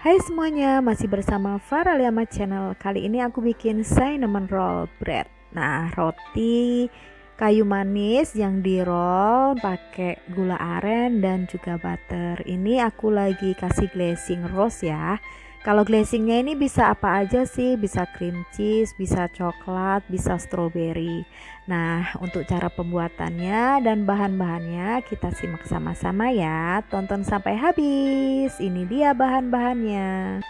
Hai semuanya, masih bersama Farah Liama Channel. Kali ini aku bikin cinnamon roll bread. Nah, roti kayu manis yang di roll pakai gula aren dan juga butter. Ini aku lagi kasih glazing rose ya. Kalau glazingnya ini bisa apa aja sih? Bisa cream cheese, bisa coklat, bisa strawberry. Nah, untuk cara pembuatannya dan bahan-bahannya kita simak sama-sama ya. Tonton sampai habis. Ini dia bahan-bahannya.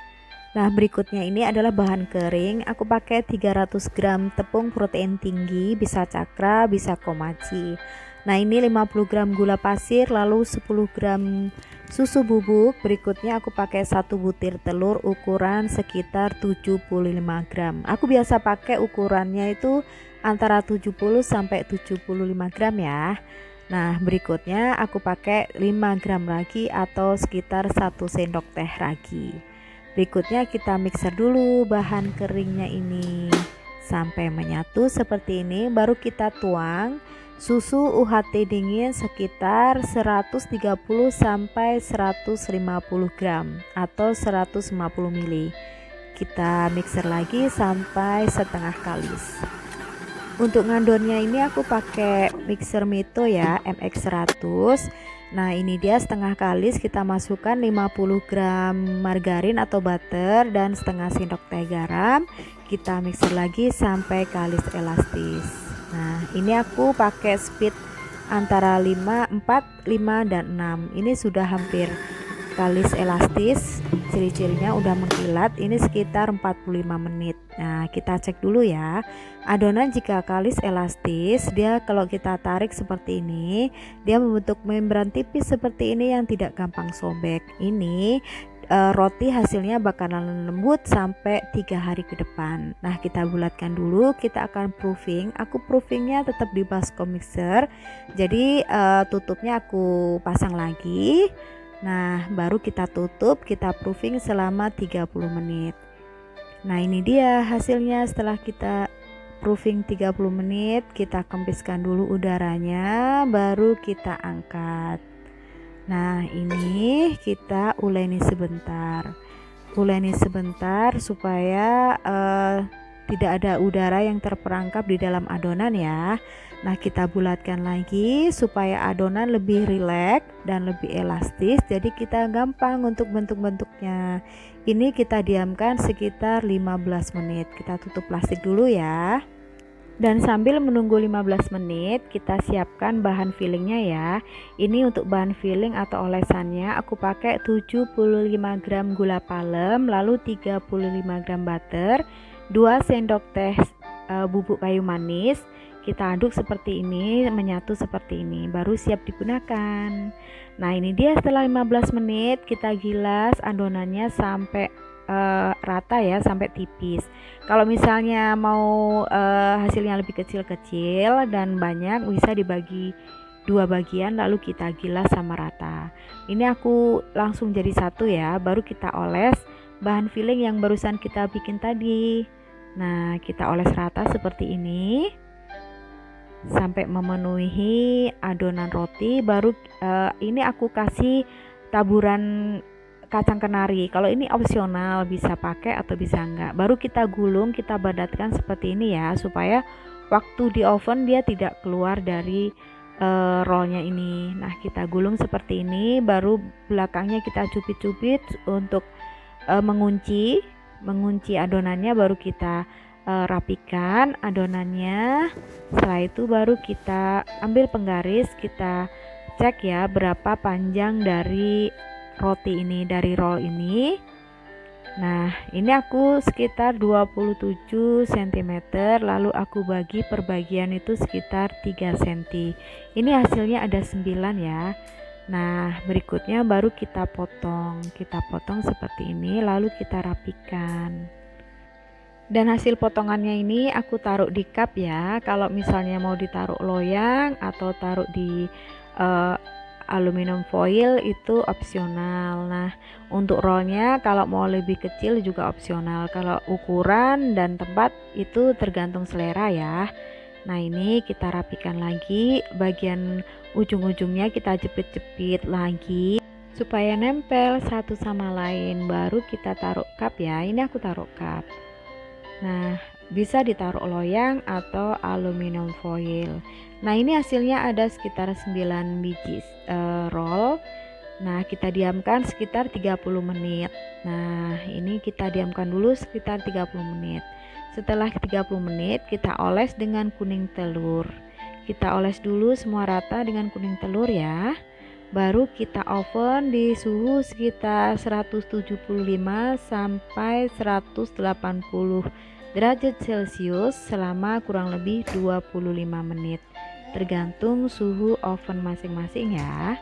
Nah, berikutnya ini adalah bahan kering. Aku pakai 300 gram tepung protein tinggi, bisa cakra, bisa komachi. Nah, ini 50 gram gula pasir, lalu 10 gram susu bubuk. Berikutnya aku pakai 1 butir telur ukuran sekitar 75 gram. Aku biasa pakai ukurannya itu antara 70 sampai 75 gram ya. Nah, berikutnya aku pakai 5 gram ragi atau sekitar 1 sendok teh ragi. Berikutnya kita mixer dulu bahan keringnya ini sampai menyatu seperti ini, baru kita tuang susu UHT dingin sekitar 130 sampai 150 gram atau 150 ml. Kita mixer lagi sampai setengah kalis. Untuk ngandonnya ini aku pakai mixer Mito ya, MX100. Nah, ini dia setengah kalis, kita masukkan 50 gram margarin atau butter dan setengah sendok teh garam. Kita mixer lagi sampai kalis elastis. Nah, ini aku pakai speed antara 5, 4, 5 dan 6. Ini sudah hampir kalis elastis, ciri-cirinya udah mengkilat. Ini sekitar 45 menit. Nah, kita cek dulu ya. Adonan jika kalis elastis, dia kalau kita tarik seperti ini, dia membentuk membran tipis seperti ini yang tidak gampang sobek. Ini roti hasilnya bakalan lembut sampai 3 hari ke depan. Nah, kita bulatkan dulu, kita akan proofing. Aku proofingnya tetap di baskom mixer. Jadi tutupnya aku pasang lagi. Nah, baru kita tutup, kita proofing selama 30 menit. Nah, ini dia hasilnya setelah kita proofing 30 menit. Kita kempiskan dulu udaranya, baru kita angkat. Nah, ini kita uleni sebentar. Uleni sebentar supaya tidak ada udara yang terperangkap di dalam adonan ya. Nah, kita bulatkan lagi supaya adonan lebih rileks dan lebih elastis, jadi kita gampang untuk bentuk-bentuknya. Ini kita diamkan sekitar 15 menit. Kita tutup plastik dulu ya. Dan sambil menunggu 15 menit, kita siapkan bahan fillingnya ya. Ini untuk bahan filling atau olesannya aku pakai 75 gram gula palem, lalu 35 gram butter, 2 sendok teh bubuk kayu manis. Kita aduk seperti ini, menyatu seperti ini, baru siap digunakan. Nah, ini dia setelah 15 menit kita gilas adonannya sampai rata ya, sampai tipis. Kalau misalnya mau hasilnya lebih kecil-kecil dan banyak, bisa dibagi 2 bagian lalu kita gilas sama rata. Ini aku langsung jadi satu ya, baru kita oles bahan filling yang barusan kita bikin tadi. Nah, kita oles rata seperti ini sampai memenuhi adonan roti. Baru ini aku kasih taburan kacang kenari. Kalau ini opsional, bisa pakai atau bisa enggak. Baru kita gulung, kita badatkan seperti ini ya, supaya waktu di oven dia tidak keluar dari rollnya ini. Nah, kita gulung seperti ini, baru belakangnya kita cubit-cubit untuk mengunci adonannya, baru kita rapikan adonannya. Setelah itu baru kita ambil penggaris, kita cek ya berapa panjang dari roti ini, dari roll ini. Nah, ini aku sekitar 27 cm, lalu aku bagi per bagian itu sekitar 3 cm. Ini hasilnya ada 9 ya. Nah, berikutnya baru kita potong seperti ini, lalu kita rapikan. Dan hasil potongannya ini aku taruh di cup ya. Kalau misalnya mau ditaruh loyang atau taruh di aluminium foil itu opsional. Nah, untuk rollnya kalau mau lebih kecil juga opsional. Kalau ukuran dan tempat itu tergantung selera ya. Nah, ini kita rapikan lagi, bagian ujung-ujungnya kita jepit-jepit lagi supaya nempel satu sama lain. Baru kita taruh cup ya. Ini aku taruh cup. Nah, bisa ditaruh loyang atau aluminium foil. Nah, ini hasilnya ada sekitar 9 biji roll. Nah, kita diamkan sekitar 30 menit. Nah, ini kita diamkan dulu sekitar 30 menit. Setelah 30 menit, kita oles dengan kuning telur. Kita oles dulu semua rata dengan kuning telur ya. Baru kita oven di suhu sekitar 175 sampai 180 derajat Celcius selama kurang lebih 25 menit. Tergantung suhu oven masing-masing ya.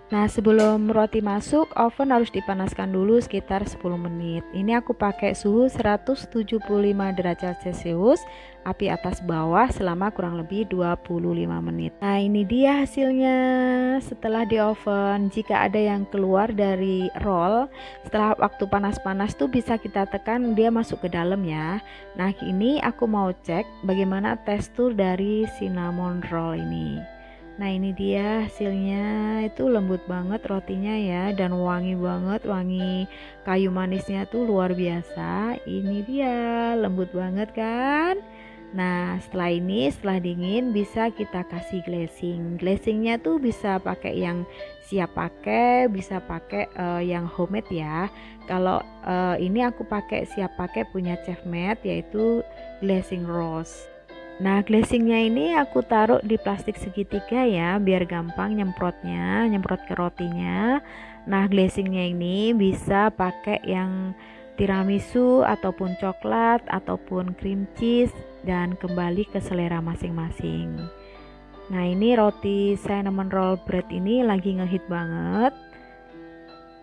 Nah, sebelum roti masuk, oven harus dipanaskan dulu sekitar 10 menit. Ini aku pakai suhu 175 derajat Celcius, api atas bawah selama kurang lebih 25 menit. Nah, ini dia hasilnya setelah di oven. Jika ada yang keluar dari roll, setelah waktu panas-panas tuh bisa kita tekan dia masuk ke dalam ya. Nah, ini aku mau cek bagaimana tekstur dari cinnamon roll ini. Nah, ini dia hasilnya, itu lembut banget rotinya ya, dan wangi banget, wangi kayu manisnya tuh luar biasa. Ini dia, lembut banget kan. Nah, setelah dingin bisa kita kasih glazing. Glazingnya tuh bisa pakai yang siap pakai, bisa pakai yang homemade ya. Kalau ini aku pakai siap pakai punya Chef Matt, yaitu glazing rose. Nah, glazingnya ini aku taruh di plastik segitiga ya, biar gampang nyemprot ke rotinya. Nah, glazingnya ini bisa pakai yang tiramisu ataupun coklat ataupun cream cheese, dan kembali ke selera masing-masing. Nah, ini roti cinnamon roll bread ini lagi ngehit banget.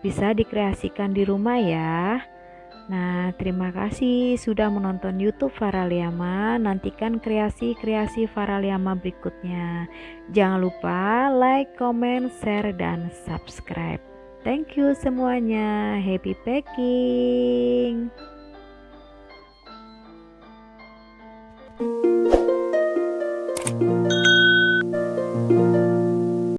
Bisa dikreasikan di rumah ya. Nah, terima kasih sudah menonton YouTube Faraliama. Nantikan kreasi-kreasi Faraliama berikutnya. Jangan lupa like, comment, share, dan subscribe. Thank you semuanya. Happy packing.